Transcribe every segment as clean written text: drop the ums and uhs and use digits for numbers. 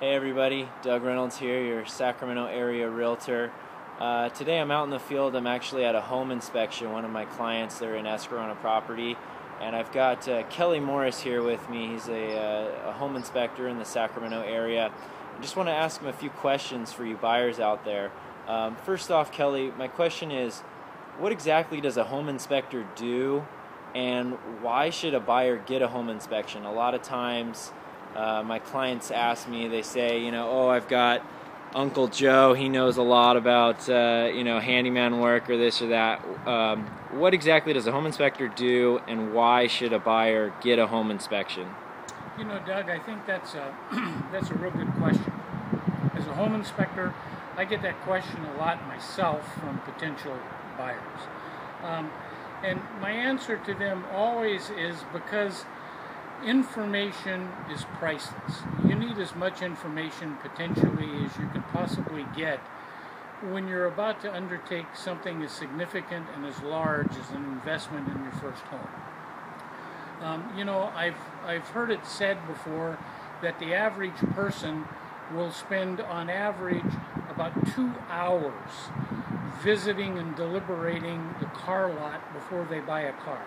Hey everybody, Doug Reynolds here, your Sacramento Area Realtor. Today I'm out in the field. I'm actually at a home inspection. One of my clients, they're in escrow on a property, and I've got Kelly Morris here with me. He's a home inspector in the Sacramento area. I just want to ask him a few questions for you buyers out there. First off, Kelly, my question is, what exactly does a home inspector do, and why should a buyer get a home inspection? A lot of times my clients ask me, they say, oh, I've got Uncle Joe, he knows a lot about, handyman work or this or that. What exactly does a home inspector do, and why should a buyer get a home inspection? Doug, I think that's a real good question. As a home inspector, I get that question a lot myself from potential buyers. And my answer to them always is because information is priceless. You need as much information potentially as you can possibly get when you're about to undertake something as significant and as large as an investment in your first home. I've heard it said before that the average person will spend on average about 2 hours visiting and deliberating the car lot before they buy a car.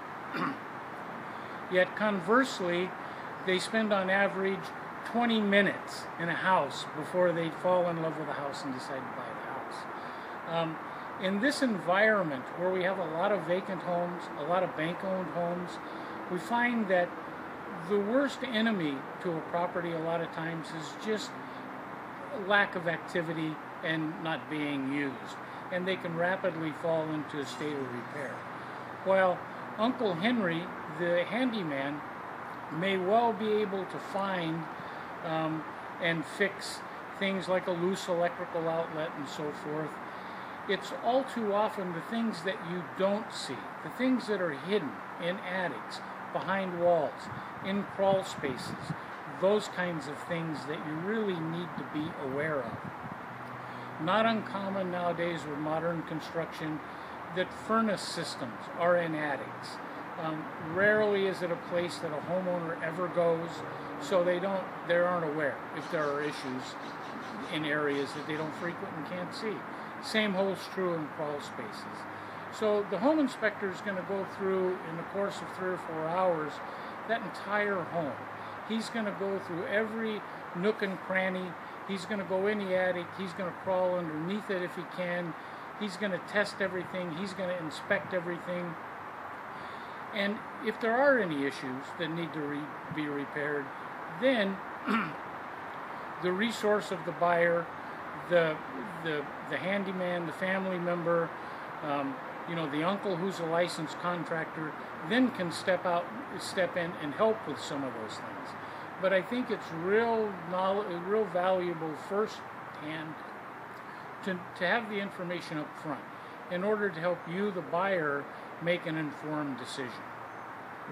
Yet conversely, they spend on average 20 minutes in a house before they fall in love with a house and decide to buy the house. In this environment where we have a lot of vacant homes, a lot of bank-owned homes, we find that the worst enemy to a property a lot of times is just lack of activity and not being used. And they can rapidly fall into a state of repair. While Uncle Henry, the handyman, may well be able to find and fix things like a loose electrical outlet and so forth, it's all too often the things that you don't see, the things that are hidden in attics, behind walls, in crawl spaces, those kinds of things that you really need to be aware of. Not uncommon nowadays with modern construction that furnace systems are in attics. Rarely is it a place that a homeowner ever goes, so they aren't aware if there are issues in areas that they don't frequent and can't see. Same holds true in crawl spaces. So the home inspector is going to go through, in the course of 3 or 4 hours, that entire home. He's going to go through every nook and cranny. He's going to go in the attic. He's going to crawl underneath it if he can. He's going to test everything. He's going to inspect everything. And if there are any issues that need to be repaired, then the resource of the buyer, the handyman, the family member, the uncle who's a licensed contractor, then can step in and help with some of those things. But I think it's real valuable firsthand to have the information up front in order to help you, the buyer, make an informed decision.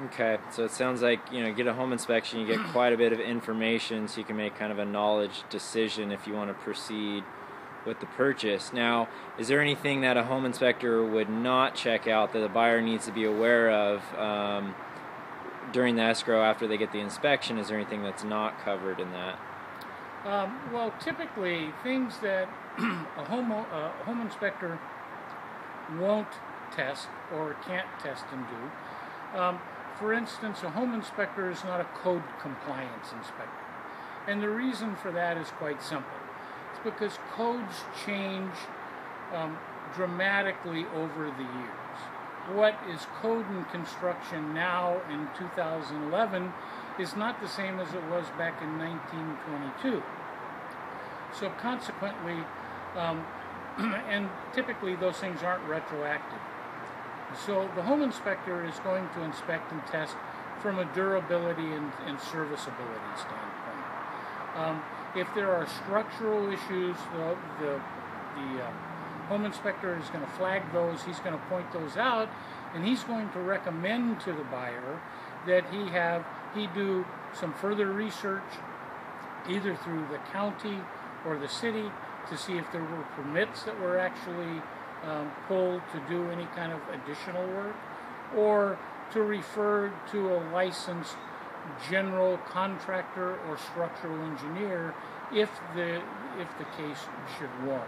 Okay, so it sounds like, get a home inspection, you get quite a bit of information so you can make kind of a knowledge decision if you want to proceed with the purchase. Now, is there anything that a home inspector would not check out that the buyer needs to be aware of during the escrow after they get the inspection? Is there anything that's not covered in that? Well, typically, things that a home inspector won't test or can't test and do. For instance, a home inspector is not a code compliance inspector. And the reason for that is quite simple. It's because codes change dramatically over the years. What is code in construction now in 2011 is not the same as it was back in 1922. So consequently, and typically those things aren't retroactive. So the home inspector is going to inspect and test from a durability and serviceability standpoint. If there are structural issues, the home inspector is going to flag those, he's going to point those out, and he's going to recommend to the buyer that he do some further research, either through the county or the city, to see if there were permits that were actually pulled to do any kind of additional work, or to refer to a licensed general contractor or structural engineer if the case should warrant.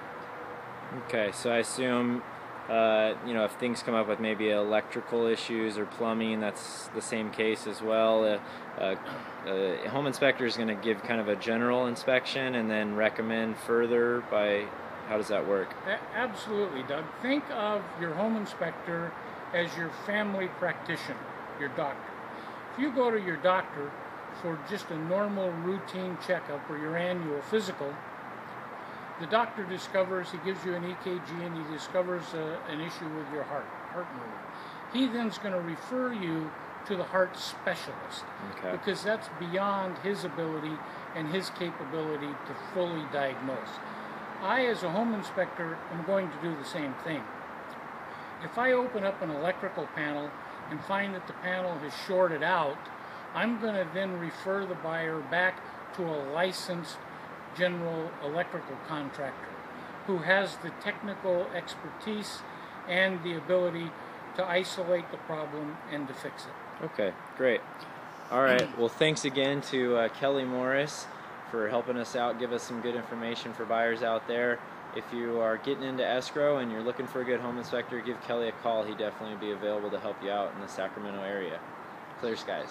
Okay, so I assume, if things come up with maybe electrical issues or plumbing, that's the same case as well. A home inspector is going to give kind of a general inspection and then recommend further by, how does that work? Absolutely, Doug. Think of your home inspector as your family practitioner, your doctor. If you go to your doctor for just a normal routine checkup or your annual physical, the doctor discovers, he gives you an EKG and he discovers an issue with your heart murmur. He then's going to refer you to the heart specialist, Okay. because that's beyond his ability and his capability to fully diagnose. I, as a home inspector, am going to do the same thing. If I open up an electrical panel and find that the panel has shorted out, I'm going to then refer the buyer back to a licensed general electrical contractor who has the technical expertise and the ability to isolate the problem and to fix it. Okay, great. All right, well, thanks again to Kelly Morris for helping us out, give us some good information for buyers out there. If you are getting into escrow and you're looking for a good home inspector, give Kelly a call. He'd definitely be available to help you out in the Sacramento area. Clear skies.